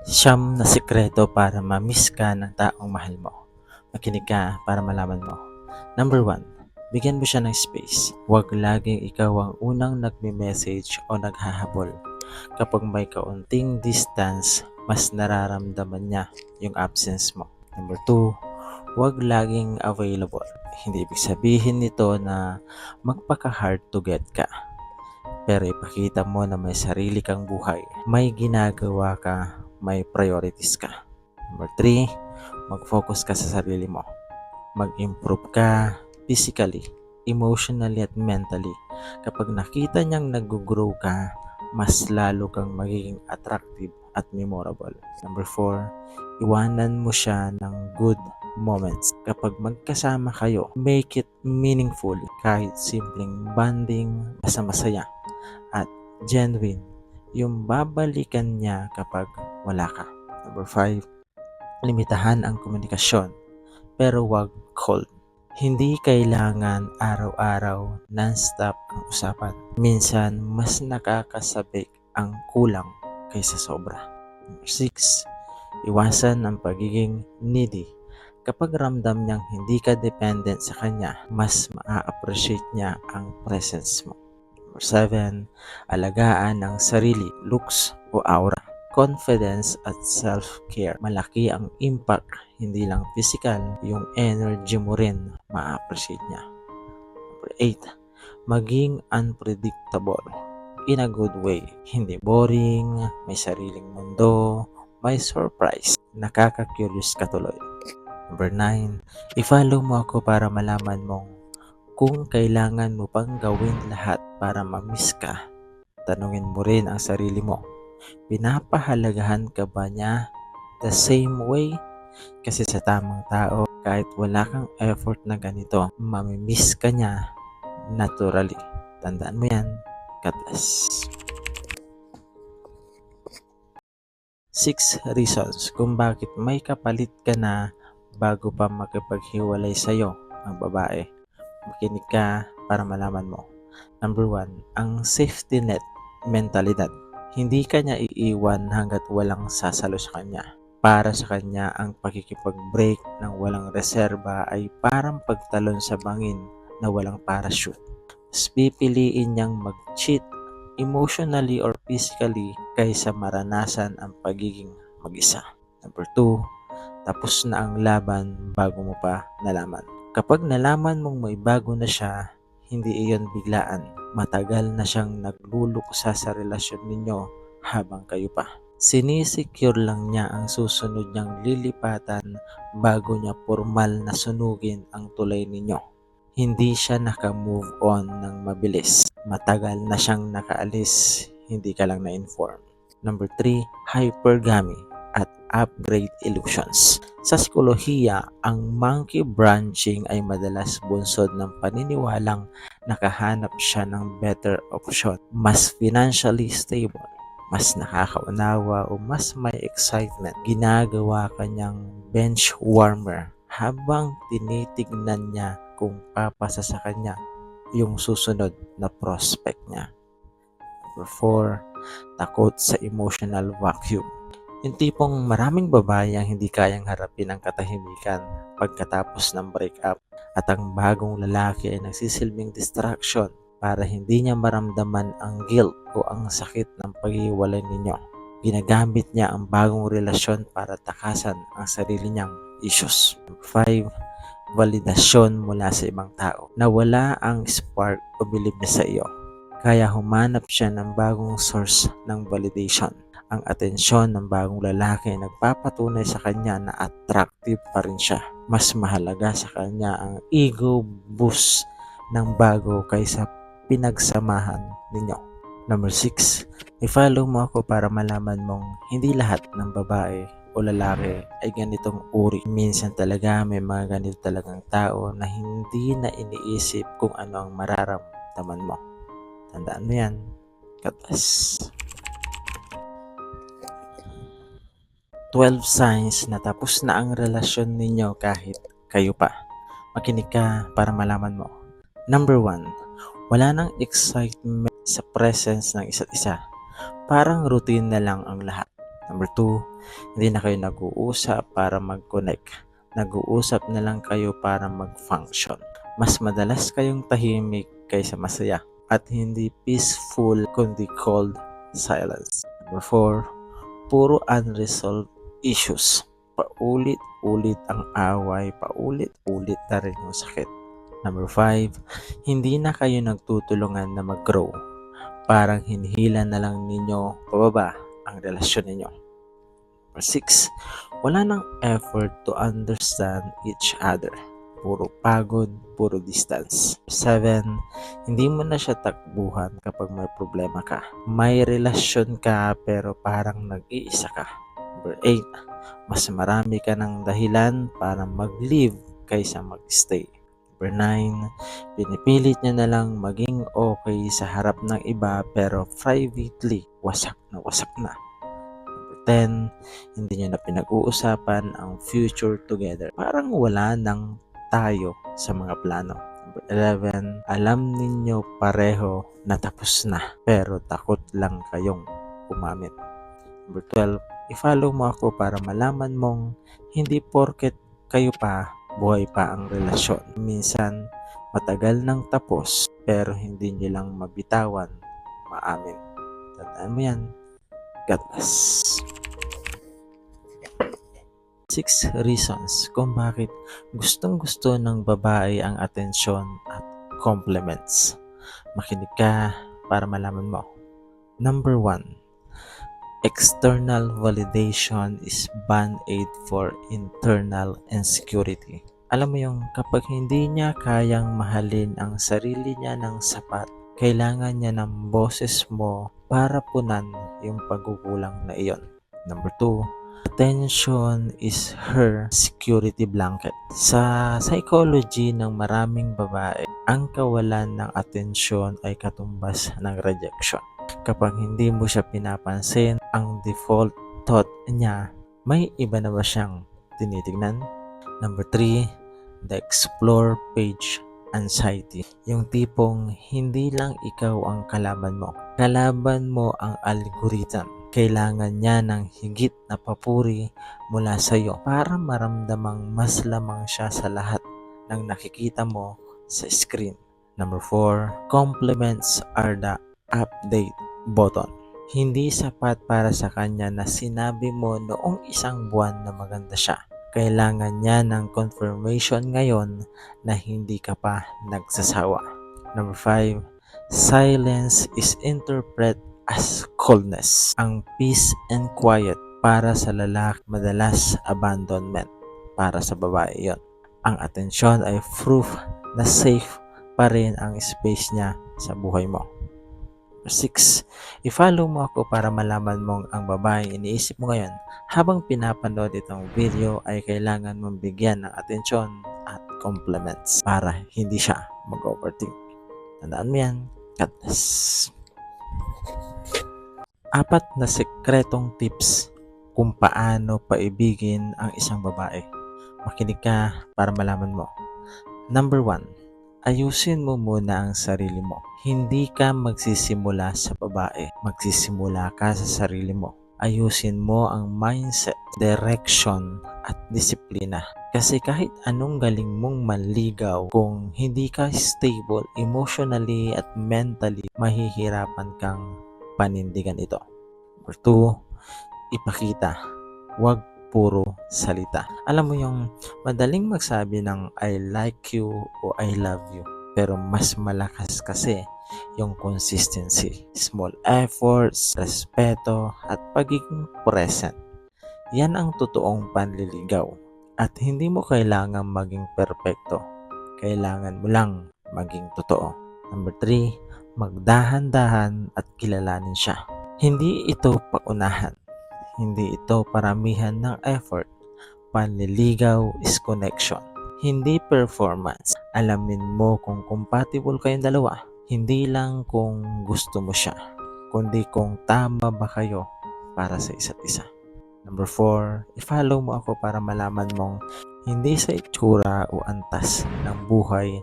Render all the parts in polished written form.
Siyam na sikreto para ma-miss ka ng taong mahal mo. Makinig ka para malaman mo. Number 1, bigyan mo siya ng space. Huwag laging ikaw ang unang nagme-message o naghahabol. Kapag may kaunting distance, mas nararamdaman niya yung absence mo. Number 2, huwag laging available. Hindi ibig sabihin nito na magpaka-hard to get ka. Pero ipakita mo na may sarili kang buhay. May ginagawa ka, may priorities ka. Number 3, mag-focus ka sa sarili mo. Mag-improve ka physically, emotionally at mentally. Kapag nakita niyang nag-grow ka, mas lalo kang magiging attractive at memorable. Number 4, iwanan mo siya ng good moments. Kapag magkasama kayo, make it meaningful. Kahit simpleng bonding, basta masaya at genuine yung babalikan niya kapag wala ka. Number 5, limitahan ang komunikasyon pero wag cold. Hindi kailangan araw-araw non-stop ang usapan. Minsan, mas nakakasabik ang kulang kaysa sobra. Number 6, iwasan ang pagiging needy. Kapag ramdam niyang hindi ka dependent sa kanya, mas maa-appreciate niya ang presence mo. Number 7, alagaan ang sarili, looks o aura. Confidence at self-care. Malaki ang impact, hindi lang physical, yung energy mo rin ma-appreciate niya. Number 8, maging unpredictable in a good way. Hindi boring, may sariling mundo, may surprise. Nakaka-curious ka tuloy. Number 9, i-follow mo ako para malaman mong kung kailangan mo pang gawin lahat para ma-miss ka. Tanungin mo rin ang sarili mo. Pinapahalagahan ka ba niya the same way? Kasi sa tamang tao, kahit wala kang effort na ganito, mamimiss ka niya naturally. Tandaan mo yan. God bless. 6 reasons kung bakit may kapalit ka na bago pa makipaghiwalay sa'yo ang babae. Makinig ka para malaman mo. Number 1, ang safety net mentalidad. Hindi ka niya iiwan hanggat walang sasalo sa kanya. Para sa kanya, ang pakikipag-break ng walang reserba ay parang pagtalon sa bangin na walang parachute. Mas pipiliin niyang mag-cheat emotionally or physically kaysa maranasan ang pagiging mag-isa. Number 2, tapos na ang laban bago mo pa nalaman. Kapag nalaman mong may bago na siya, hindi iyon biglaan. Matagal na siyang nagluluksa sa relasyon ninyo habang kayo pa. Sinisecure lang niya ang susunod niyang lilipatan bago niya formal na sunugin ang tulay ninyo. Hindi siya naka-move on ng mabilis. Matagal na siyang nakaalis, hindi ka lang na-inform. Number 3, hypergamy at upgrade illusions. Sa psikolohiya, ang monkey branching ay madalas bunsod ng paniniwalang nakahanap siya ng better option, mas financially stable, mas nakakaunawa o mas may excitement. Ginagawa kanyang bench warmer habang tinitignan niya kung papasa sa kanya yung susunod na prospect niya. Number 4, takot sa emotional vacuum. Yung tipong maraming babae ang hindi kayang harapin ang katahimikan pagkatapos ng breakup at ang bagong lalaki ay nagsisilbing distraction para hindi niya maramdaman ang guilt o ang sakit ng paghiwalay ninyo. Ginagamit niya ang bagong relasyon para takasan ang sarili niyang issues. Number 5, validasyon mula sa ibang tao. Nawala ang spark o bilib niya sa iyo. Kaya humanap siya ng bagong source ng validation. Ang atensyon ng bagong lalaki ay nagpapatunay sa kanya na attractive pa rin siya. Mas mahalaga sa kanya ang ego boost ng bago kaysa pinagsamahan ninyo. Number 6, i-follow mo ako para malaman mong hindi lahat ng babae o lalaki ay ganitong uri. Minsan talaga may mga ganito talagang tao na hindi na iniisip kung ano ang mararamdaman mo. Tandaan mo yan. God bless. 12 signs na tapos na ang relasyon ninyo kahit kayo pa. Makinig ka para malaman mo. Number 1, wala nang excitement sa presence ng isa't isa. Parang routine na lang ang lahat. Number 2, hindi na kayo nag-uusap para mag-connect. Nag-uusap na lang kayo para mag-function. Mas madalas kayong tahimik kaysa masaya at hindi peaceful kundi cold silence. Number 4, puro unresolved issues. Paulit-ulit ang away, paulit-ulit na rin yung sakit. Number 5, hindi na kayo nagtutulungan na mag-grow. Parang hinihila na lang ninyo pababa ang relasyon ninyo. Number 6, wala nang effort to understand each other. Puro pagod, puro distance. 7, hindi mo na siya takbuhan kapag may problema ka. May relasyon ka pero parang nag-iisa ka. Number 8, mas marami ka ng dahilan para mag-leave kaysa mag-stay. Number 9, pinipilit niya na lang maging okay sa harap ng iba pero privately, wasak na. Number 10, hindi niyo na pinag-uusapan ang future together. Parang wala nang tayo sa mga plano. Number 11, alam ninyo pareho na tapos na pero takot lang kayong umamin. Number 12, i-follow mo ako para malaman mong hindi porket kayo pa, buhay pa ang relasyon. Minsan, matagal nang tapos pero hindi nyo lang mabitawan, maamin. Tandaan mo yan. God bless. 6 reasons kung bakit gustong-gusto ng babae ang atensyon at compliments. Makinig ka para malaman mo. Number 1, external validation is band-aid for internal insecurity. Alam mo yung kapag hindi niya kayang mahalin ang sarili niya ng sapat, kailangan niya ng boses mo para punan yung pagkukulang na iyon. Number 2, attention is her security blanket. Sa psychology ng maraming babae, ang kawalan ng atensyon ay katumbas ng rejection. Kapag hindi mo siya pinapansin, ang default thought niya, may iba na ba siyang tinitignan? Number 3, the explore page anxiety. Yung tipong hindi lang ikaw ang kalaban mo. Kalaban mo ang algorithm. Kailangan niya ng higit na papuri mula sa iyo para maramdamang mas lamang siya sa lahat ng nakikita mo sa screen. Number 4, compliments are the update button. Hindi sapat para sa kanya na sinabi mo noong isang buwan na maganda siya. Kailangan niya ng confirmation ngayon na hindi ka pa nagsasawa. Number 5, silence is interpreted as coldness. Ang peace and quiet para sa lalaki, madalas abandonment para sa babae yon. Ang atensyon ay proof na safe pa rin ang space niya sa buhay mo. 6, i-follow mo ako para malaman mong ang babaeng iniisip mo ngayon habang pinapanood itong video ay kailangan mong bigyan ng atensyon at compliments para hindi siya mag-overthink. Tandaan mo yan. God bless. 4 na sekretong tips kung paano paibigin ang isang babae. Makinig ka para malaman mo. Number 1, ayusin mo muna ang sarili mo. Hindi ka magsisimula sa babae. Magsisimula ka sa sarili mo. Ayusin mo ang mindset, direction, at disiplina. Kasi kahit anong galing mong manligaw, kung hindi ka stable emotionally at mentally, mahihirapan kang panindigan ito. Number 2, ipakita. Huwag puro salita. Alam mo yung madaling magsabi ng I like you o I love you. Pero mas malakas kasi yung consistency. Small efforts, respeto, at pagiging present. Yan ang totoong panliligaw. At hindi mo kailangan maging perpekto. Kailangan mo lang maging totoo. Number 3, magdahan-dahan at kilalanin siya. Hindi ito paunahan. Hindi ito paramihan ng effort. Panliligaw is connection. Hindi performance. Alamin mo kung compatible kayong dalawa. Hindi lang kung gusto mo siya, kundi kung tama ba kayo para sa isa't isa. Number 4, i-follow mo ako para malaman mong hindi sa itsura o antas ng buhay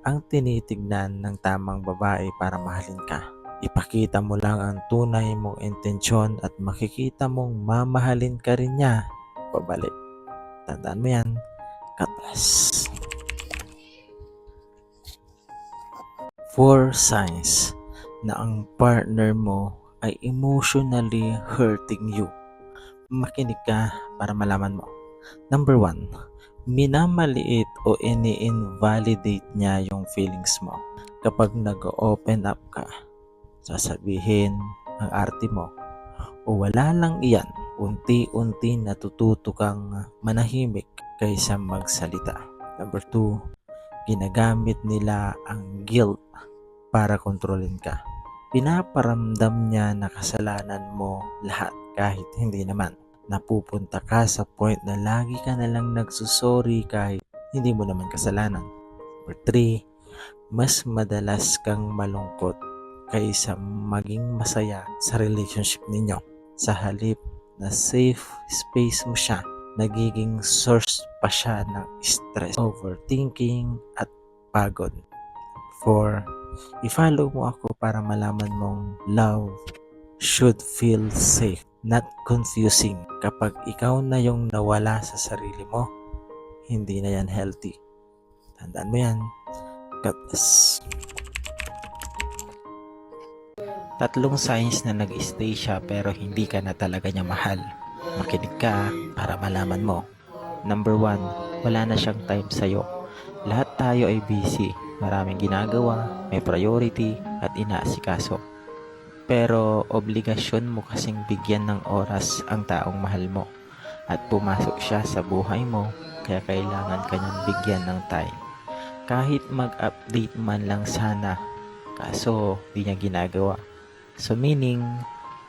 ang tinitignan ng tamang babae para mahalin ka. Ipakita mo lang ang tunay mong intensyon at makikita mong mamahalin ka rin niya pabalik. Tandaan mo yan. God bless. 4 signs na ang partner mo ay emotionally hurting you. Makinig ka para malaman mo. Number 1, minamaliit o ini-invalidate niya yung feelings mo. Kapag nag-open up ka, sasabihin ang arte mo o wala lang iyan, unti-unti natututo kang manahimik kaysa magsalita. Number 2, ginagamit nila ang guilt para kontrolin ka. Pinaparamdam niya na kasalanan mo lahat kahit hindi naman. Napupunta ka sa point na lagi ka na lang nagsusorry kahit hindi mo naman kasalanan. Number 3, mas madalas kang malungkot kaysa maging masaya sa relationship ninyo. Sa halip na safe space mo siya, nagiging source pa siya ng stress, overthinking at pagod. 4, i-follow mo ako para malaman mong love should feel safe, not confusing. Kapag ikaw na yung nawala sa sarili mo, hindi na yan healthy. Tandaan mo yan. God bless. 3 signs na nag-stay siya pero hindi ka na talaga niya mahal. Makinig ka para malaman mo. Number 1, wala na siyang time sa'yo. Lahat tayo ay busy. Maraming ginagawa, may priority at inaasikaso. Pero obligasyon mo kasing bigyan ng oras ang taong mahal mo. At pumasok siya sa buhay mo, kaya kailangan kanyang bigyan ng time. Kahit mag-update man lang sana, kaso di niya ginagawa. So meaning,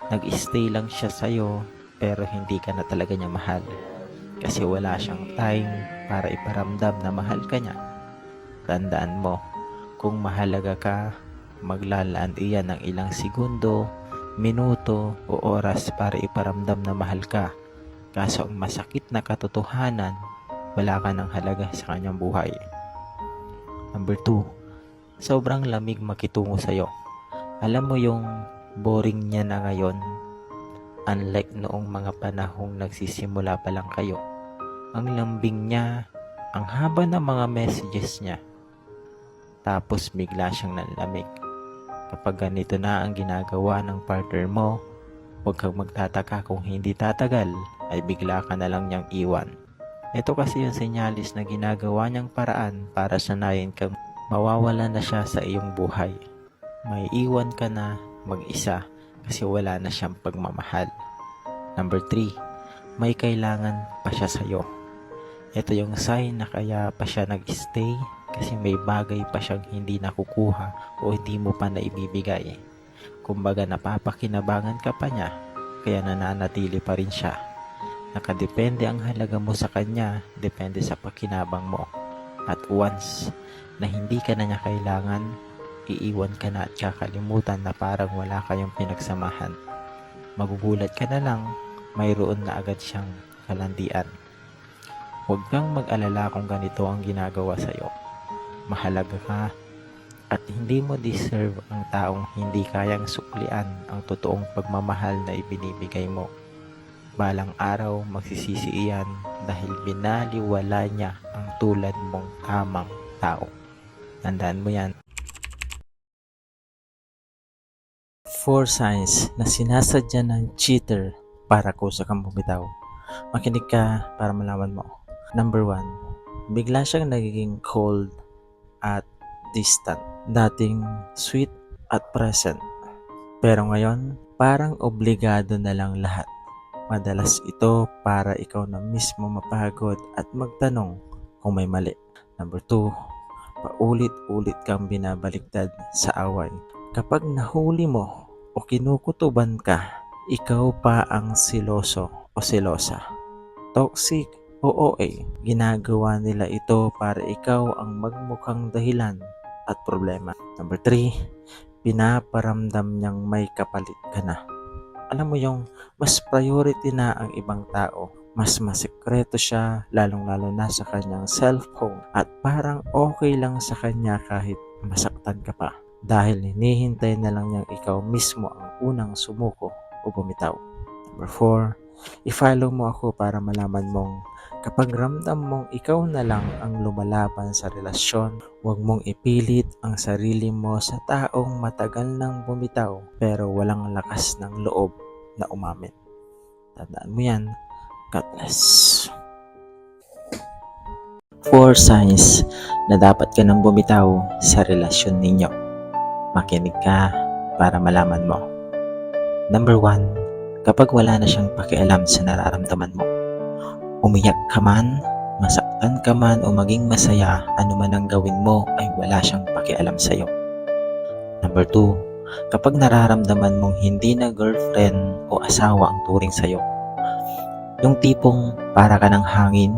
nag-stay lang siya sa'yo pero hindi ka na talaga niya mahal. Kasi wala siyang time para iparamdam na mahal ka niya. Tandaan mo, kung mahalaga ka, maglalaan iyan ng ilang segundo, minuto o oras para iparamdam na mahal ka. Kaso ang masakit na katotohanan, wala ka ng halaga sa kanyang buhay. Number 2, sobrang lamig makitungo sa'yo. Alam mo yung boring niya na ngayon, unlike noong mga panahong nagsisimula pa lang kayo. Ang lambing niya, ang haba ng mga messages niya. Tapos bigla siyang nanlamig. Kapag ganito na ang ginagawa ng partner mo, huwag kang magtataka kung hindi tatagal ay bigla ka na lang niyang iwan. Ito kasi yung senyalis na ginagawa niyang paraan para sanayin kang mawawala na siya sa iyong buhay. May iwan ka na mag-isa kasi wala na siyang pagmamahal. Number 3, may kailangan pa siya sa'yo. Ito yung sign na kaya pa siya nag-stay kasi may bagay pa siyang hindi nakukuha o hindi mo pa naibibigay. Kumbaga napapakinabangan ka pa niya, kaya nananatili pa rin siya. Nakadepende ang halaga mo sa kanya, depende sa pakinabang mo. At once na hindi ka na niya kailangan, iiwan ka na at kakalimutan na parang wala kayong pinagsamahan. Magugulat ka na lang, mayroon na agad siyang kalandian. Huwag kang mag-alala kung ganito ang ginagawa sa'yo. Mahalaga ka at hindi mo deserve ang taong hindi kayang suklian ang totoong pagmamahal na ibinibigay mo. Balang araw magsisisi iyan dahil binaliwala niya ang tulad mong tamang tao. Tandaan mo yan. 4 signs na sinasadya ng cheater para kusa kang bumitaw. Makinig ka para malaman mo. Number 1, bigla siyang nagiging cold at distant. Dating sweet at present. Pero ngayon, parang obligado na lang lahat. Madalas ito para ikaw na mismo mapagod at magtanong kung may mali. Number 2, paulit-ulit kang binabaliktad sa away. Kapag nahuli mo o kinukutuban ka, ikaw pa ang siloso o silosa. Toxic o OA, ginagawa nila ito para ikaw ang magmukhang dahilan at problema. Number 3, pinaparamdam niyang may kapalit ka na. Alam mo yung mas priority na ang ibang tao, mas masekreto siya lalong-lalo na sa kanyang cellphone at parang okay lang sa kanya kahit masaktan ka pa. dahil hinihintay na lang niyang ikaw mismo ang unang sumuko o bumitaw. Number 4, i-follow mo ako para malaman mong kapag ramdam mong ikaw na lang ang lumalaban sa relasyon, huwag mong ipilit ang sarili mo sa taong matagal nang bumitaw pero walang lakas ng loob na umamin. Tandaan mo yan. God bless. 4 signs na dapat ka nang bumitaw sa relasyon ninyo. Makinig ka para malaman mo. Number 1, kapag wala na siyang pakialam sa nararamdaman mo. Umiyak ka man, masaktan ka man o maging masaya, ano man ang gawin mo ay wala siyang pakialam sa'yo. Number 2, kapag nararamdaman mong hindi na girlfriend o asawa ang turing sa'yo. Yung tipong para ka ng hangin,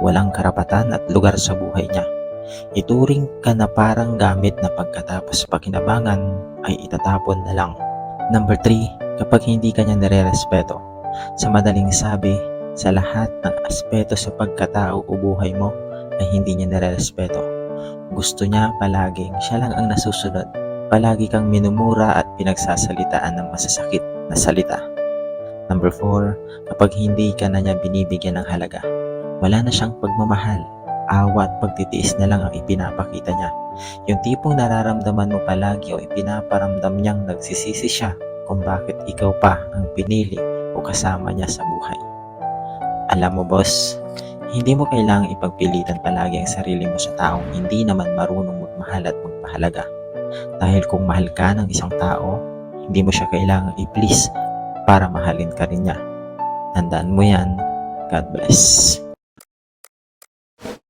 walang karapatan at lugar sa buhay niya. Ituring ka na parang gamit na pagkatapos pakinabangan ay itatapon na lang. Number 3, kapag hindi ka niya nire-respeto. Sa madaling sabi, sa lahat ng aspeto sa pagkatao o buhay mo ay hindi niya nire-respeto. Gusto niya palaging siya lang ang nasusunod. Palagi kang minumura at pinagsasalitaan ng masasakit na salita. Number 4, kapag hindi ka na niya binibigyan ng halaga. Wala na siyang pagmamahal, awa at pagtitiis na lang ang ipinapakita niya. Yung tipong nararamdaman mo palagi o ipinaparamdam niyang nagsisisi siya kung bakit ikaw pa ang pinili o kasama niya sa buhay. Alam mo boss, hindi mo kailangang ipagpilitan palagi ang sarili mo sa taong hindi naman marunong magmahal at magpahalaga. Dahil kung mahal ka ng isang tao, hindi mo siya kailangang i-please para mahalin ka rin niya. Tandaan mo yan. God bless.